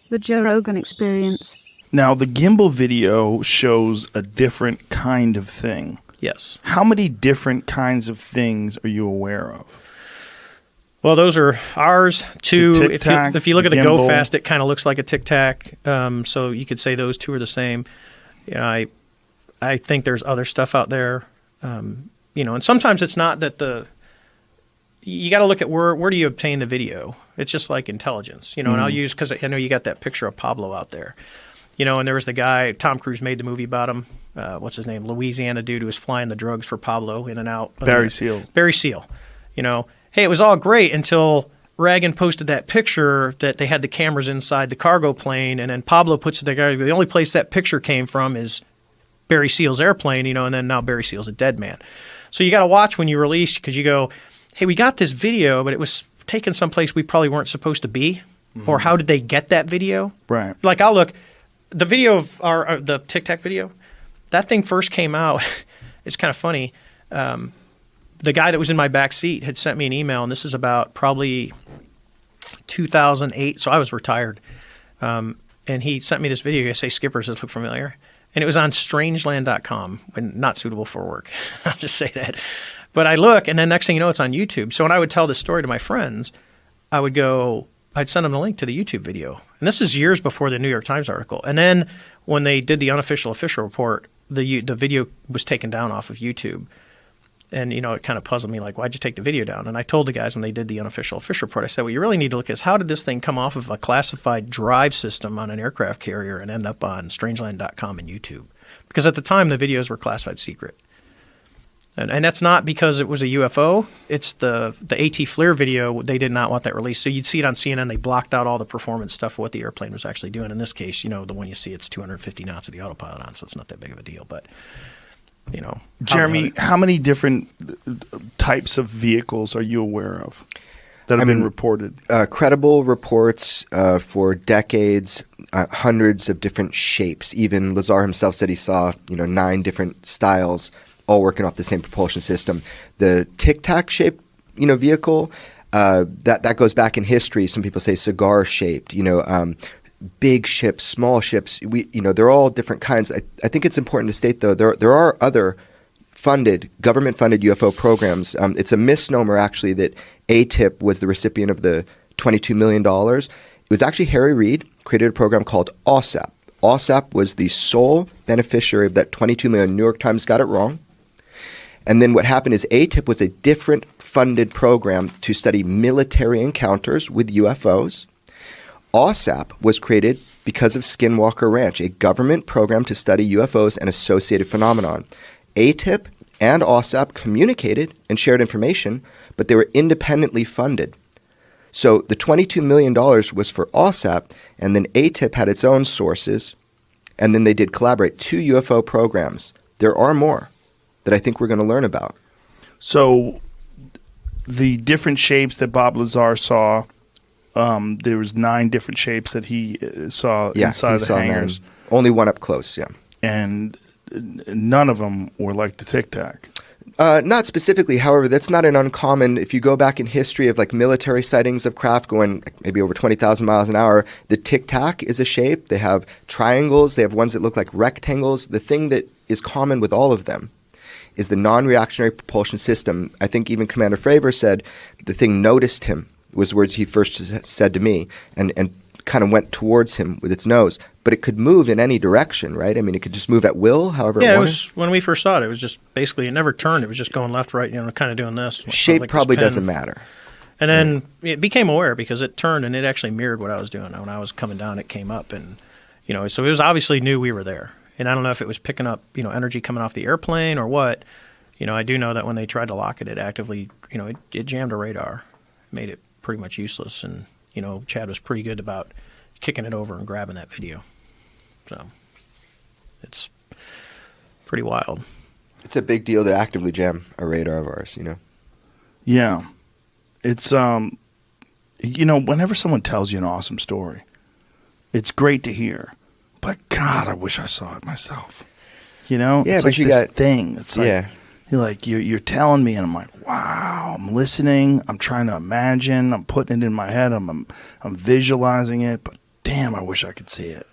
The Joe Rogan Experience. Now, the gimbal video shows a different kind of thing. Yes. How many different kinds of things are you aware of? Well, those are ours. Two, if you look at the gimbal. Go Fast, it kind of looks like a Tic Tac. So you could say those two are the same. You know, I think there's other stuff out there. You know, and sometimes it's not that you got to look at where do you obtain the video. It's just like intelligence, you know. And I'll use, because I know you got that picture of Pablo out there, you know. And there was the guy, Tom Cruise made the movie about him. What's his name? Louisiana dude who was flying the drugs for Pablo in and out. Barry Seal. Barry Seal. You know, hey, it was all great until Reagan posted that picture that they had the cameras inside the cargo plane, and then Pablo puts it together. The only place that picture came from is Barry Seal's airplane, you know, and then now Barry Seal's a dead man. So you got to watch when you release, because you go, hey, we got this video, but it was taken someplace we probably weren't supposed to be. Or how did they get that video? Right. Like, I'll look, the video of the Tic Tac video, that thing first came out. It's kind of funny. The guy that was in my back seat had sent me an email, and this is about probably 2008. So I was retired. And he sent me this video. I say, Skippers, does this look familiar? And it was on strangeland.com, when not suitable for work. I'll just say that. But I look, and then next thing you know, it's on YouTube. So when I would tell this story to my friends, I'd send them the link to the YouTube video. And this is years before the New York Times article. And then when they did the unofficial official report, the video was taken down off of YouTube. And, you know, it kind of puzzled me, like, why'd you take the video down? And I told the guys when they did the unofficial official report, I said, what you really need to look at is, how did this thing come off of a classified drive system on an aircraft carrier and end up on strangeland.com and YouTube? Because at the time, the videos were classified secret. And that's not because it was a UFO. It's the AT FLIR video. They did not want that released. So you'd see it on CNN. They blocked out all the performance stuff of what the airplane was actually doing. In this case, you know, the one you see, it's 250 knots with the autopilot on, so it's not that big of a deal. But, you know. Jeremy, how many different types of vehicles are you aware of that have been reported? Credible reports for decades, hundreds of different shapes. Even Lazar himself said he saw, 9 different styles, all working off the same propulsion system. The Tic Tac shaped, vehicle, that goes back in history. Some people say cigar shaped, big ships, small ships. They're all different kinds. I think it's important to state, though, there are other government-funded UFO programs. It's a misnomer, actually, that ATIP was the recipient of the $22 million. It was actually Harry Reid created a program called OSAP. OSAP was the sole beneficiary of that $22 million. New York Times got it wrong. And then what happened is ATIP was a different funded program to study military encounters with UFOs. OSAP was created because of Skinwalker Ranch, a government program to study UFOs and associated phenomenon. ATIP and OSAP communicated and shared information, but they were independently funded. So the $22 million was for OSAP, and then ATIP had its own sources, and then they did collaborate. 2 UFO programs. There are more that I think we're going to learn about. So the different shapes that Bob Lazar saw, there was 9 different shapes that he saw inside the hangars. 9. Only one up close, yeah. And none of them were like the Tic Tac. Not specifically. However, that's not an uncommon. If you go back in history of like military sightings of craft going maybe over 20,000 miles an hour, the Tic Tac is a shape. They have triangles. They have ones that look like rectangles. The thing that is common with all of them is the non-reactionary propulsion system. I think even Commander Fravor said the thing noticed him, was words he first said to me, and kind of went towards him with its nose. But it could move in any direction, right? I mean, it could just move at will, however it wanted. Yeah, it was, when we first saw it, it was just basically, it never turned. It was just going left, right, kind of doing this. Shape like probably doesn't matter. And then it became aware because it turned and it actually mirrored what I was doing. When I was coming down, it came up and, so it was obviously knew we were there. And I don't know if it was picking up, energy coming off the airplane or what. I do know that when they tried to lock it, it actively, it jammed a radar, made it pretty much useless. And, Chad was pretty good about kicking it over and grabbing that video. So it's pretty wild. It's a big deal to actively jam a radar of ours, Yeah. It's, whenever someone tells you an awesome story, it's great to hear. But, God, I wish I saw it myself. Yeah, it's but like you this got thing. It's like, you're telling me, and I'm like, wow, I'm listening. I'm trying to imagine. I'm putting it in my head. I'm visualizing it. But damn, I wish I could see it.